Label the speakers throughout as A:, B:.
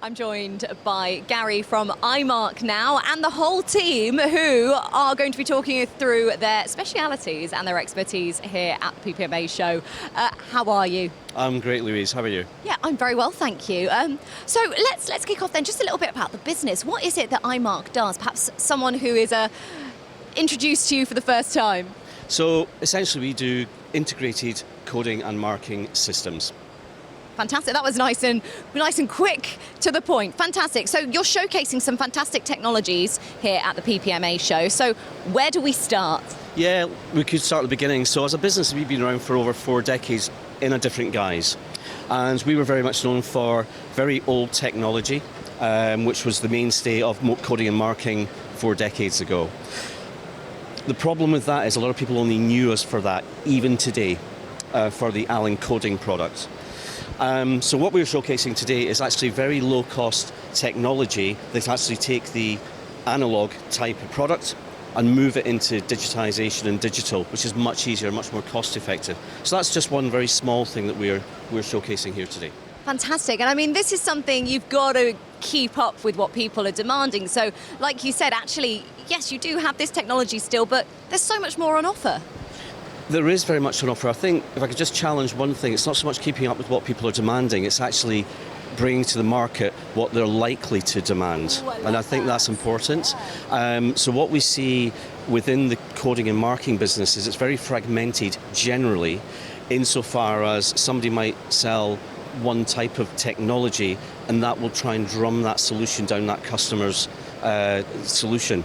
A: I'm joined by Gary from iMark now and the whole team who are going to be talking you through their specialities and their expertise here at the PPMA Show. How are you?
B: I'm great, Louise. How are you?
A: Yeah, I'm very well, thank you. So let's kick off then just a little bit about the business. What is it that iMark does? Perhaps someone who is introduced to you for the first time.
B: So essentially we do integrated coding and marking systems.
A: Fantastic. That was nice and quick to the point. Fantastic. So you're showcasing some fantastic technologies here at the PPMA Show. So where do we start?
B: Yeah, we could start at the beginning. So as a business, we've been around for over 4 decades in a different guise. And we were very much known for very old technology, which was the mainstay of coding and marking 4 decades ago. The problem with that is a lot of people only knew us for that, even today, for the Allen coding product. So what we're showcasing today is actually very low-cost technology that actually take the analog type of product and move it into digitization and digital, which is much easier, much more cost-effective. So that's just one very small thing that we're showcasing here today.
A: Fantastic. And I mean, this is something you've got to keep up with what people are demanding. So like you said, actually, yes, you do have this technology still, but there's so much more on offer.
B: There is very much on offer. I think if I could just challenge one thing, it's not so much keeping up with what people are demanding, it's actually bringing to the market what they're likely to demand. And I think that's important. So what we see within the coding and marking business is it's very fragmented generally, insofar as somebody might sell one type of technology and that will try and drum that solution down that customer's solution.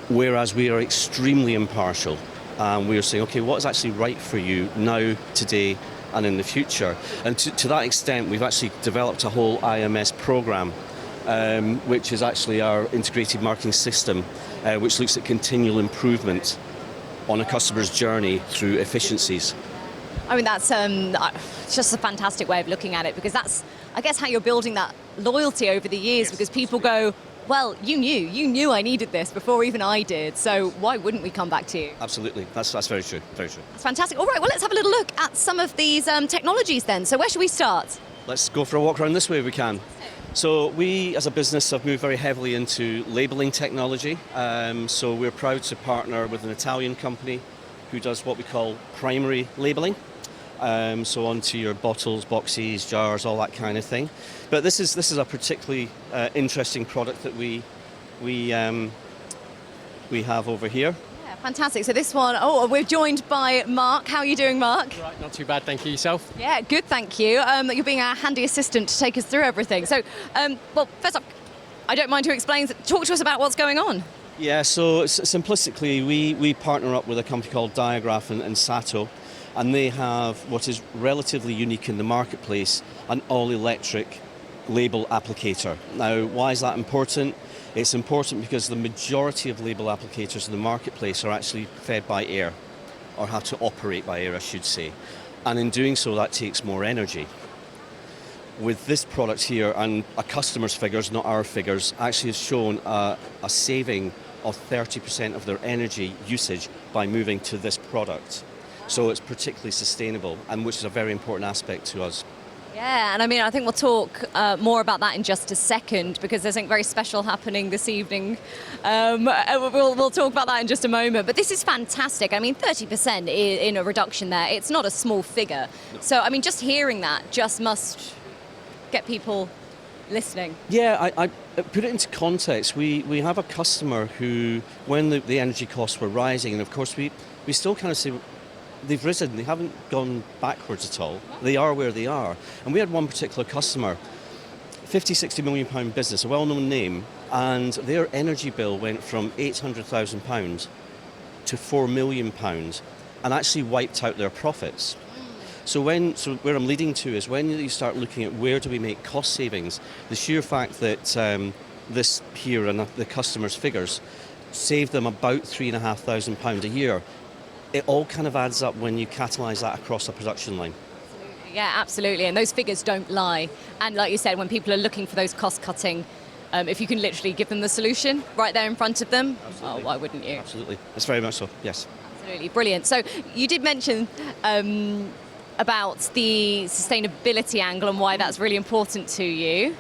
B: Whereas we are extremely impartial. We are saying, okay, what is actually right for you now, today, and in the future? And to that extent, we've actually developed a whole IMS program, which is actually our integrated marketing system, which looks at continual improvement on a customer's journey through efficiencies.
A: I mean, that's just a fantastic way of looking at it, because that's, I guess, how you're building that loyalty over the years, because people go, well, you knew I needed this before even I did, so why wouldn't we come back to you?
B: Absolutely, that's very true, very true.
A: That's fantastic. All right, well, let's have a little look at some of these technologies then. So where should we start?
B: Let's go for a walk around this way if we can. So we, as a business, have moved very heavily into labelling technology. So we're proud to partner with an Italian company who does what we call primary labelling. So onto your bottles, boxes, jars, all that kind of thing. But this is a particularly interesting product that we have over here.
A: Yeah, fantastic. So this one, we're joined by Mark. How are you doing, Mark?
C: Right, not too bad, thank you. Yourself?
A: Yeah, good, thank you. You're being our handy assistant to take us through everything. So, well, first up, I don't mind who explains. Talk to us about what's going on.
B: Yeah, so simplistically, we partner up with a company called Diagraph and Sato. And they have what is relatively unique in the marketplace, an all-electric label applicator. Now, why is that important? It's important because the majority of label applicators in the marketplace are actually fed by air, or have to operate by air, I should say. And in doing so, that takes more energy. With this product here, and a customer's figures, not our figures, actually has shown a saving of 30% of their energy usage by moving to this product. So it's particularly sustainable, and which is a very important aspect to us.
A: Yeah, and I mean, I think we'll talk more about that in just a second, because there's something very special happening this evening. We'll talk about that in just a moment. But this is fantastic. I mean, 30% in a reduction there, it's not a small figure. No. So, I mean, just hearing that just must get people listening.
B: Yeah, I put it into context. We have a customer who, when the energy costs were rising, and of course we still kind of say, they've risen, they haven't gone backwards at all. They are where they are. And we had one particular customer, 50-60 million pound business, a well-known name, and their energy bill went from £800,000 to £4 million and actually wiped out their profits. So where I'm leading to is when you start looking at where do we make cost savings, the sheer fact that this here and the customer's figures saved them about £3,500 a year, it all kind of adds up when you catalyse that across a production line.
A: Absolutely. Yeah, absolutely. And those figures don't lie. And like you said, when people are looking for those cost-cutting, if you can literally give them the solution right there in front of them,
B: absolutely.
A: Oh, why wouldn't you?
B: Absolutely. It's very much so, yes.
A: Absolutely. Brilliant. So you did mention about the sustainability angle and why that's really important to you.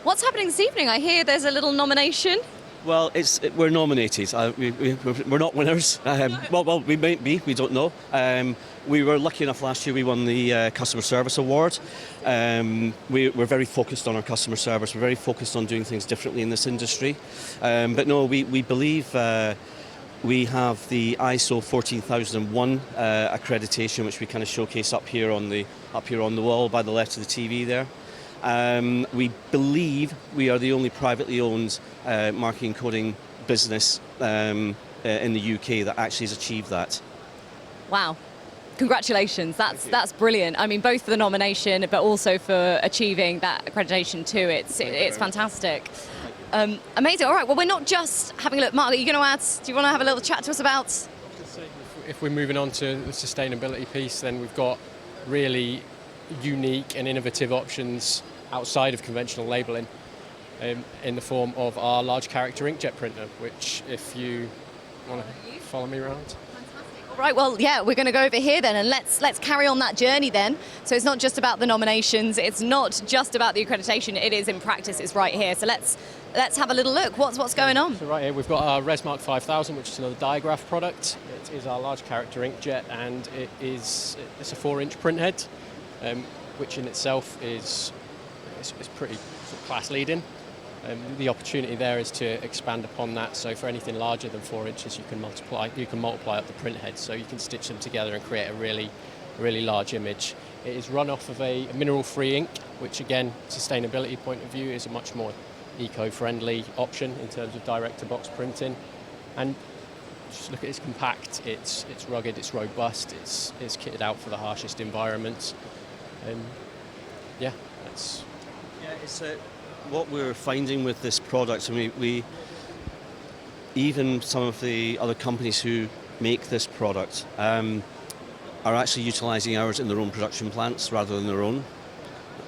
A: What's happening this evening? I hear there's a little nomination.
B: Well, we're nominated. We're not winners. Well, we might be. We don't know. We were lucky enough last year. We won the Customer Service Award. We're very focused on our customer service. We're very focused on doing things differently in this industry. But no, we believe we have the ISO 14001 accreditation, which we kind of showcase up here on the wall by the left of the TV there. We believe we are the only privately owned marking coding business in the UK that actually has achieved that.
A: Wow. Congratulations, that's brilliant. I mean, both for the nomination, but also for achieving that accreditation too. It's fantastic. Amazing. All right, well, we're not just having a look. Mark, are you going to add, do you want to have a little chat to us about?
C: If we're moving on to the sustainability piece, then we've got really unique and innovative options outside of conventional labelling in the form of our large character inkjet printer, which if you want to follow me around.
A: All right, well, yeah, we're going to go over here then, and let's carry on that journey then. So it's not just about the nominations, it's not just about the accreditation, it is in practice, it's right here. So let's have a little look. What's going on?
C: So right here we've got our Resmark 5000, which is another digraph product. It is our large character inkjet, and it's a 4-inch printhead, which in itself is pretty sort of class leading. The opportunity there is to expand upon that. So for anything larger than 4 inches, you can multiply up the print head, so you can stitch them together and create a really large image. It is run off of a mineral-free ink, which again, sustainability point of view, is a much more eco-friendly option in terms of direct-to-box printing. And just look at it's compact, it's rugged, it's robust, it's kitted out for the harshest environments.
B: It's what we're finding with this product, and we even some of the other companies who make this product are actually utilising ours in their own production plants rather than their own.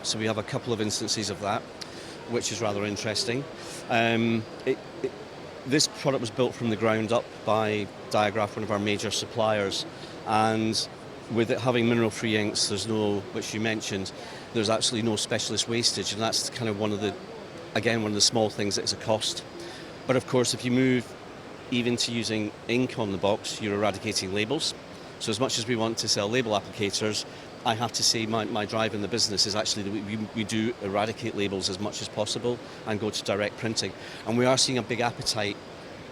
B: So we have a couple of instances of that, which is rather interesting. This product was built from the ground up by Diagraph, one of our major suppliers, and with it having mineral-free inks, there's no, which you mentioned, there's absolutely no specialist wastage, and that's kind of one of the small things that is a cost. But of course, if you move even to using ink on the box, you're eradicating labels. So as much as we want to sell label applicators, I have to say my drive in the business is actually that we do eradicate labels as much as possible and go to direct printing. And we are seeing a big appetite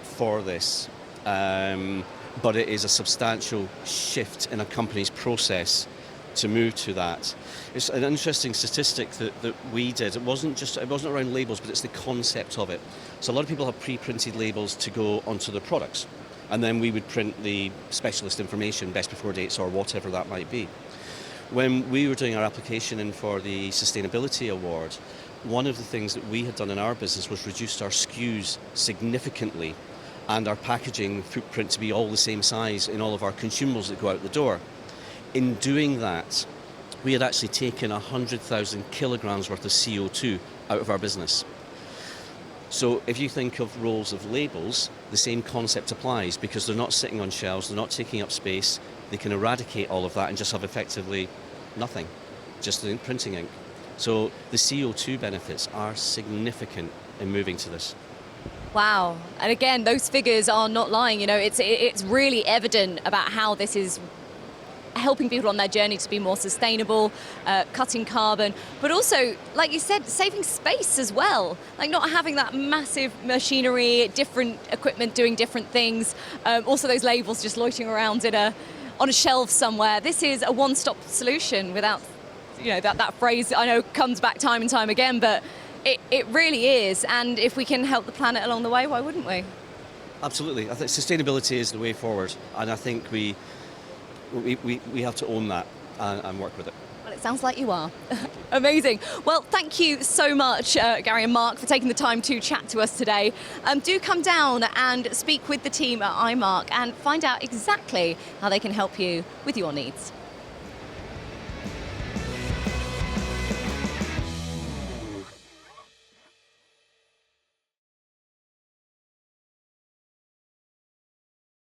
B: for this. But it is a substantial shift in a company's process to move to that. It's an interesting statistic that we did. It wasn't around labels, but it's the concept of it. So a lot of people have pre-printed labels to go onto their products, and then we would print the specialist information, best before dates or whatever that might be. When we were doing our application in for the Sustainability Award, one of the things that we had done in our business was reduced our SKUs significantly and our packaging footprint to be all the same size in all of our consumables that go out the door. In doing that, we had actually taken 100,000 kilograms worth of CO2 out of our business. So if you think of rolls of labels, the same concept applies, because they're not sitting on shelves, they're not taking up space, they can eradicate all of that and just have effectively nothing, just the printing ink. So the CO2 benefits are significant in moving to this.
A: Wow. And again, those figures are not lying. You know, it's really evident about how this is helping people on their journey to be more sustainable, cutting carbon, but also, like you said, saving space as well. Like not having that massive machinery, different equipment doing different things. Also those labels just loitering around on a shelf somewhere. This is a one-stop solution without, you know, that phrase I know comes back time and time again, but it really is. And if we can help the planet along the way, why wouldn't we?
B: Absolutely. I think sustainability is the way forward, and I think we have to own that and work with it.
A: Well, it sounds like you are. Amazing. Well, thank you so much, Gary and Mark, for taking the time to chat to us today. Do come down and speak with the team at iMark and find out exactly how they can help you with your needs.